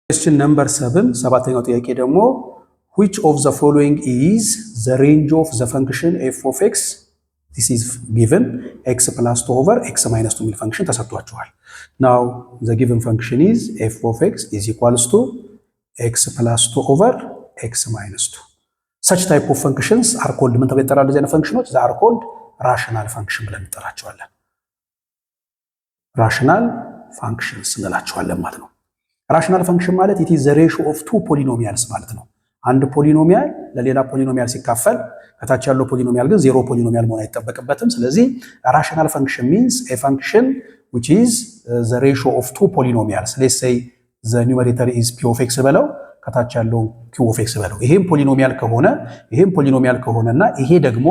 Question number 7 ሰባተኛው ጥያቄ ደግሞ which of the following is the range of the function f of x this is given x plus 2 over x minus 2 የሚል ፈንክሽን ተሰጥቷቸዋል። now the given function is f of x is equals to x plus 2 over x minus 2 such type of functions are called ምን ተብለው ይጠራሉ? እነዚህ ፈንክሽኖች they are called rational function ብለን እንጠራቸዋለን። rational functions እንላቸዋለን ማለት ነው። ራሽናል ፈንክሽን ማለት it is the ratio of two polynomials ማለት ነው። አንድ ፖሊኖሚያል ለሌላ ፖሊኖሚያል ሲካፈል ከታች ያለው ፖሊኖሚያል ግን ዜሮ ፖሊኖሚያል መሆን አይጠበቅበትም። ስለዚህ ራሽናል ፈንክሽን means a function which is the ratio of two polynomials. let's say the numerator is p of x በለው ከታች ያለው q of x በለው ይሄም ፖሊኖሚያል ከሆነና ይሄ ደግሞ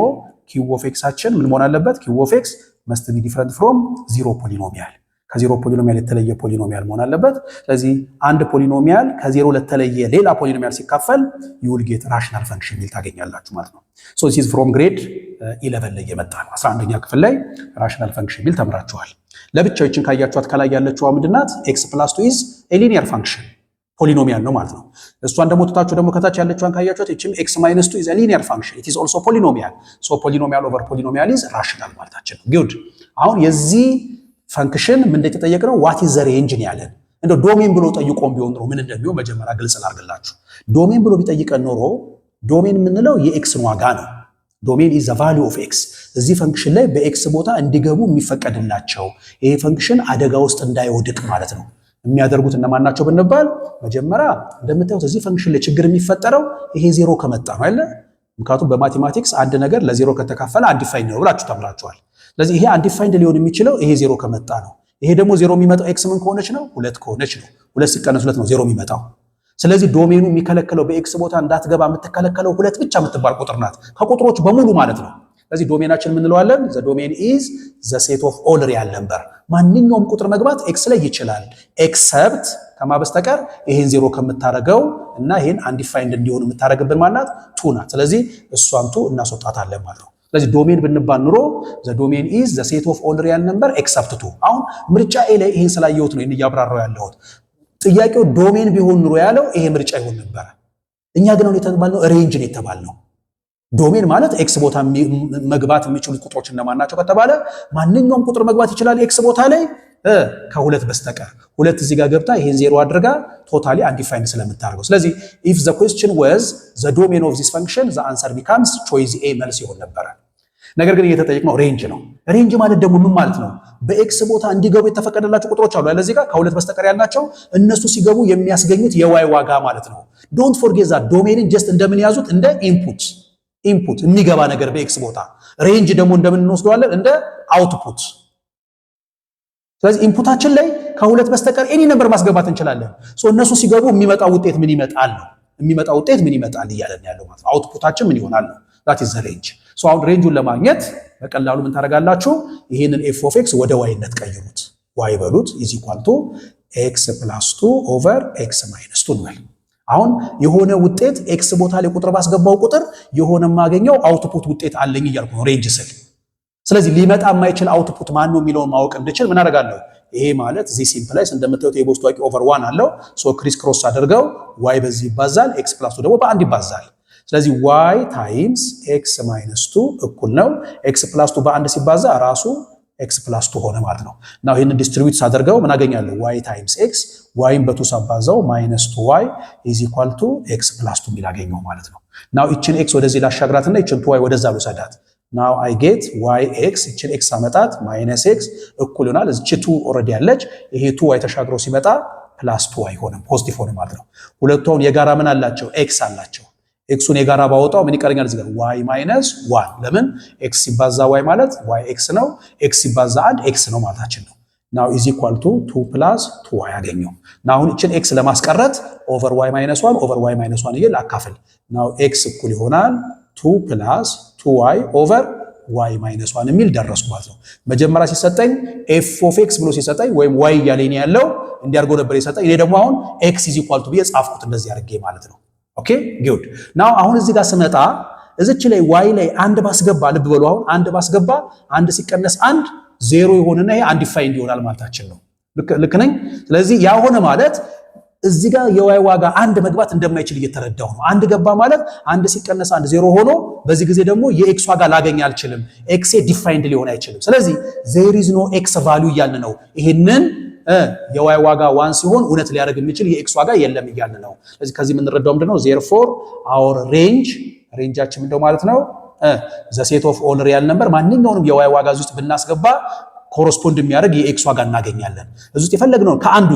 q of x አችን ምን መሆን አለበት? q of x must be different from zero polynomial ከዜሮ ፖሊኖሚያል የተለየ ፖሊኖሚያል መሆን አለበት። ስለዚህ አንድ ፖሊኖሚያል ከዜሮ ለተለየ ሌላ ፖሊኖሚያል ሲካፈል you will get rational function ሚል ታገኛላችሁ ማለት ነው። so this is from grade 11 ላይ የመጣ ነው። 11ኛ ክፍል ላይ rational function ሚል ተምራችኋል። ለብቻው እቺን ካያችኋት ከላይ ያለችው ምንድናት? x plus 2 is a linear function ፖሊኖሚያል ነው ማለት ነው። እሷን ደግሞ ተታችሁ ደግሞ ከታች ያለችዋን ካያችኋት እቺም x minus 2 is a linear function it is also polynomial so polynomial over polynomial is rational ማለታችን ነው። good አሁን የዚህ ፈንክሽን ምን እንደተጠየቀው what is the range ነው ያለን። እንደው ዶሜን ብሎ ጠይቆም ቢሆን ነው ምን እንደሚሆን መጀመሪያ ግልጽ ላድርግላችሁ። ዶሜን ብሎ ቢጠይቀን ኖሮ ዶሜን የምንለው የኤክስን ዋጋ ነው። ዶሜን is the value of x እዚህ ፈንክሽን ላይ በኤክስ ቦታ እንዲገቡ የሚፈቀድላቸው ይሄ ፈንክሽን አደጋ ውስጥ እንዳይወድቅ ማለት ነው። የሚያደርጉት እነማን ናቸው ብንባል መጀመሪያ እንደምታዩት እዚህ ፈንክሽን ላይ ችግር የሚፈጠረው ይሄ ዜሮ ከመጣ ነው አይደል? ምክንያቱም በማቴማቲክስ አንድ ነገር ለዜሮ ከተካፈለ አንዲፋይንድ ነው ብላችሁ ተምራችኋል። ስለዚህ ይሄ አንዲፋይንድ ሊሆን የሚችለው ይሄ ዜሮ ከመጣ ነው። ይሄ ደግሞ ዜሮ የሚመጣው ኤክስ ምን ከሆነች ነው? ሁለት ከሆነች ነው። ሁለት ሲቀነስ ሁለት ነው ዜሮ የሚመጣው። ስለዚህ ዶሜኑ የሚከለከለው በኤክስ ቦታ እንዳትገባ የምትከለከለው ሁለት ብቻ የምትባል ቁጥር ናት ከቁጥሮች በሙሉ ማለት ነው። ስለዚህ ዶሜናችን ምን እንለዋለን? the domain is the set of all real number ማንኛውም ቁጥር መግባት ኤክስ ላይ ይችላል ኤክሰፕት ከማ በስተቀር ይሄን ዜሮ ከምታረገው እና ይሄን አንዲፋይንድ እንዲሆን የምታረግብን ማናት? ቱ ናት። ስለዚህ እሷን ቱ እናስወጣታለን ማለት ነው። ስለዚህ ዶሜን ብንባል ኑሮ the domain is the set of all real number except 2 አሁን ምርጫ ኤ ላይ ይሄን ስላየሁት ነው እያብራራው ያለሁት። ጥያቄው ዶሜን ቢሆን ኑሮ ያለው ይሄ ምርጫ ይሆን ነበር። እኛ ግን ነው የተባልነው ሬንጅ ነው የተባልነው። ዶሜን ማለት ኤክስ ቦታ መግባት የሚችሉ ቁጥሮች እነማን ናቸው ከተባለ ማንኛውም ቁጥር መግባት ይችላል ኤክስ ቦታ ላይ ከሁለት በስተቀር ሁለት እዚህ ጋር ገብታ ይሄን ዜሮ አድርጋ ቶታሊ አንዲፋይንድ ስለምታደርገው። ስለዚህ if the question was the domain of this function the answer becomes choice A መልስ ይሆን ነበር። ነገር ግን እየተጠየቅነው ሬንጅ ነው። ሬንጅ ማለት ደግሞ ምን ማለት ነው? በኤክስ ቦታ እንዲገቡ የተፈቀደላቸው ቁጥሮች አሉ አይደል? እዚህ ጋር ከሁለት በስተቀር ያልናቸው እነሱ ሲገቡ የሚያስገኙት የዋይ ዋጋ ማለት ነው። don't forget that ዶሜንን just እንደምን ያዙት? እንደ ኢንፑት የሚገባ ነገር በኤክስ ቦታ። ሬንጅ ደግሞ እንደምን እንወስደዋለን? እንደ አውትፑት። ስለዚህ ኢንፑታችን ላይ ከሁለት በስተቀር ኤኒ ነምበር ማስገባት እንችላለን። እነሱ ሲገቡ የሚመጣው ውጤት ምን ይመጣል ነው። የሚመጣው ውጤት ምን ይመጣል እያለን ያለው ማለት ነው። አውትፑታችን ምን ይሆናል ነው። that is the range አሁን ሬንጁን ለማግኘት በቀላሉ ምን ታደርጋላችሁ? ይሄንን f of x ወደ yነት ቀይሩት። y በሉት is equal to x plus 2 over x minus 2 ነው። አሁን የሆነ ውጤት ኤክስ ቦታ ላይ ቁጥር ባስገባው ቁጥር የሆነ ማገኘው አውትፑት ውጤት አለኝ እያልኩ ነው ሬንጅ ስል። ስለዚህ ሊመጣ የማይችል አውትፑት ማን ነው የሚለውን ማወቅ እንድችል ምን አደርጋለሁ? ይሄ ማለት this implies እንደምታዩት የቦስቱ ዋቂ ኦቨር 1 አለው ክሪስ ክሮስ አድርገው y በዚህ ይባዛል x plus 2 ደግሞ በአንድ ይባዛል። ስለዚህ y ታይምስ x minus 2 እኩል ነው x plus 2 በአንድ ሲባዛ ራሱ x plus 2 ሆነ ማለት ነው። ናው ይሄንን ዲስትሪቢዩት ሳደርገው ምን አገኛለሁ? y times x yን በ2 ሳባዛው minus 2y is equal to x plus 2 ሚል አገኘው ማለት ነው። ናው እቺን x ወደዚህ ላሻግራትና እቺን 2y ወደዛ ልውሰዳት። ናው I get yx እቺን x አመጣት minus x እኩል ይሆናል እቺ 2 ኦሬዲ ያለች ይሄ 2y ተሻግሮ ሲመጣ plus 2y ሆነ ፖዚቲቭ ሆነ ማለት ነው። ሁለቱም የጋራ ምን አላቸው? x አላቸው። ኤክሱን የጋራ ባወጣው ምን ይቀርኛል? እዚህ ጋር y minus 1 ለምን x ሲባዛ y ማለት yx ነው x ሲባዛ 1 x ነው ማለታችን ነው። now is equal to 2 plus 2y ያገኘው። now አሁን እቺን x ለማስቀረት over y minus 1 over y minus 1 ይል አካፍል። now x እኩል ይሆናል 2 plus 2y over y minus 1 የሚል ደረስኩ ማለት ነው። መጀመሪያ ሲሰጠኝ f of x ብሎ ሲሰጠኝ ወይም y ያለኝ ያለው እንዲያርጎ ነበር የሰጠኝ። እኔ ደግሞ አሁን x is equal to ብዬ ጻፍኩት እንደዚህ አድርጌ ማለት ነው። ኦኬ ጉድ ናው አሁን እዚህ ጋር ስመጣ እዚች ላይ y ላይ አንድ ባስገባ ልብ በሉ። አሁን አንድ ባስገባ አንድ ሲቀነስ አንድ ዜሮ ይሆንና ይሄ አንዲፋይንድ ይሆናል ማለታችን ነው። ልክ ነኝ? ስለዚህ ያ ሆነ ማለት እዚህ ጋር የዋይ ዋጋ አንድ መግባት እንደማይችል እየተረዳው ነው። አንድ ገባ ማለት አንድ ሲቀነስ አንድ ዜሮ ሆኖ በዚህ ጊዜ ደግሞ የኤክስ ዋጋ ላገኝ አልችልም። ኤክስ ዲፋይንድ ሊሆን አይችልም። ስለዚህ there is no x value እያልን ነው። ይሄንን የዋይ ዋጋ 1 ሲሆን እውነት ሊያደርግ የሚችል የኤክስ ዋጋ የለም እያልን ነው። ስለዚህ ከዚህ የምንረዳው ምንድነው? therefore our ሬንጃችን ምንድነው ማለት ነው? the set of all real number ማንኛውንም የዋይ ዋጋ ውስጥ ብናስገባ ኮረስፖንድ የሚያደርግ የኤክስ ዋጋ እናገኛለን። እዚህ ውስጥ የፈለግነው ከአንድ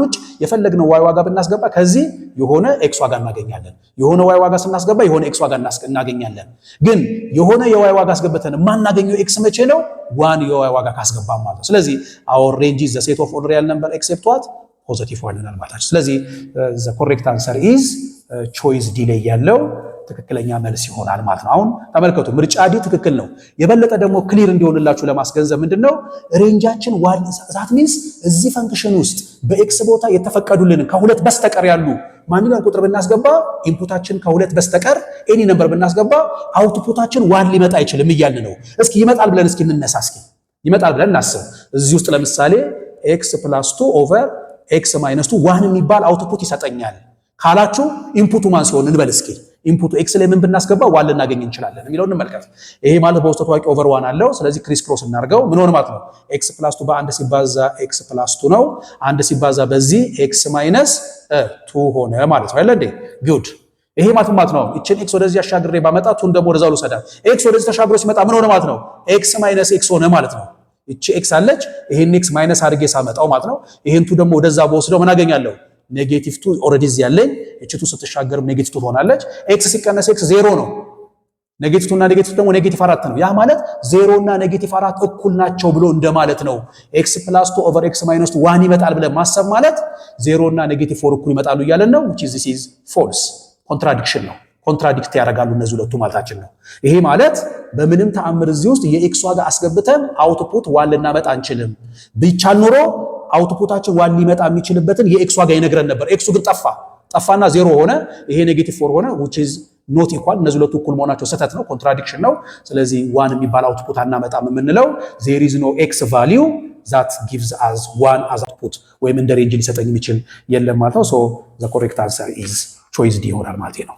ውጭ የፈለግነው ዋይ ዋጋ ብናስገባ ከዚህ የሆነ ኤክስ ዋጋ እናገኛለን። የሆነ ዋይ ዋጋ ስናስገባ የሆነ ኤክስ ዋጋ እናገኛለን። ግን የሆነ የዋይ ዋጋ አስገብተን የማናገኘው ኤክስ መቼ ነው? ዋን የዋይ ዋጋ ካስገባ ማለት ነው። ስለዚህ our range is the set of all real number except what? ፖዚቲቭ ዋን ማለት። ስለዚህ the correct answer is choice D ላይ ያለው ትክክለኛ መልስ ይሆናል ማለት ነው። አሁን ተመልከቱ ምርጫ ዲ ትክክል ነው። የበለጠ ደግሞ ክሊር እንዲሆንላችሁ ለማስገንዘብ ምንድነው ሬንጃችን that means እዚህ ፈንክሽን ውስጥ በኤክስ ቦታ የተፈቀዱልን ከሁለት በስተቀር ያሉ ማንኛውም ቁጥር ብናስገባ ኢንፑታችን ከሁለት በስተቀር ኤኒ ነምበር ብናስገባ አውትፑታችን ዋን ሊመጣ አይችልም እያልን ነው። እስኪ ይመጣል ብለን እንነሳ። እስኪ ይመጣል ብለን እናስብ። እዚህ ውስጥ ለምሳሌ x + 2 ኦቨር x - 2 ዋን የሚባል አውትፑት ይሰጠኛል ካላችሁ ኢንፑቱ ማን ሲሆን እንበል እስኪ ኢንፑቱ ኤክስ ላይ ምን ብናስገባ ዋን ልናገኝ እንችላለን የሚለውን እንመልከት። ይሄ ማለት በውስጥ ታዋቂ ኦቨር ዋን አለው። ስለዚህ ክሪስ ክሮስ እናርገው። ምን ሆነ ማለት ነው? ኤክስ + 2 በአንድ ሲባዛ ኤክስ + 2 ነው። አንድ ሲባዛ በዚህ ኤክስ - 2 ሆነ ማለት ነው አይደል እንዴ? ጉድ። ይሄ ማለት ነው እቺን ኤክስ ወደዚህ አሻግሬ ባመጣ ቱን ደግሞ ወደዛው ልሰዳት። ኤክስ ወደዚህ ተሻግሮ ሲመጣ ምን ሆነ ማለት ነው? ኤክስ - ኤክስ ሆነ ማለት ነው። እቺ ኤክስ አለች፣ ይሄን ኤክስ ማይነስ አድርጌ ሳመጣው ማለት ነው። ይሄን ቱ ደግሞ ወደዛ በወስደው ምን አገኛለሁ? ኔጌቲቭ 2 ኦሬዲ እዚህ ያለኝ እቺ 2 ስትሻገርም ኔጌቲቭ 2 ትሆናለች። ኤክስ ሲቀነስ ኤክስ 0 ነው። ኔጌቲቭ 2 እና ኔጌቲቭ ደግሞ ኔጌቲቭ 4 ነው። ያ ማለት 0 እና ኔጌቲቭ 4 እኩል ናቸው ብሎ እንደማለት ነው። ኤክስ + 2 ኦቨር ኤክስ - 2 1 ይመጣል ብለን ማሰብ ማለት 0 እና ኔጌቲቭ 4 እኩል ይመጣሉ እያለን ነው። which is false ኮንትራዲክሽን ነው። ኮንትራዲክት ያደርጋሉ እነዚህ ሁለቱ ማለታችን ነው። ይሄ ማለት በምንም ተአምር እዚህ ውስጥ የኤክስ ዋጋ አስገብተን አውትፑት ዋን ልናመጣ አንችልም። ቢቻል ኖሮ አውትፑታችን ዋን ሊመጣ የሚችልበትን የኤክስ ዋጋ ይነግረን ነበር። ኤክሱ ግን ጠፋና 0 ሆነ። ይሄ ኔጌቲቭ 4 ሆነ which is not equal። እነዚህ ሁለቱ እኩል መሆናቸው ስህተት ነው፣ ኮንትራዲክሽን ነው። ስለዚህ ዋን የሚባል አውትፑት አናመጣም የምንለው there is no x value that gives us one as output ወይም እንደ ሬንጅ ሊሰጠኝ የሚችል የለም ማለት ነው። so the correct answer is choice D ይሆናል ማለት ነው።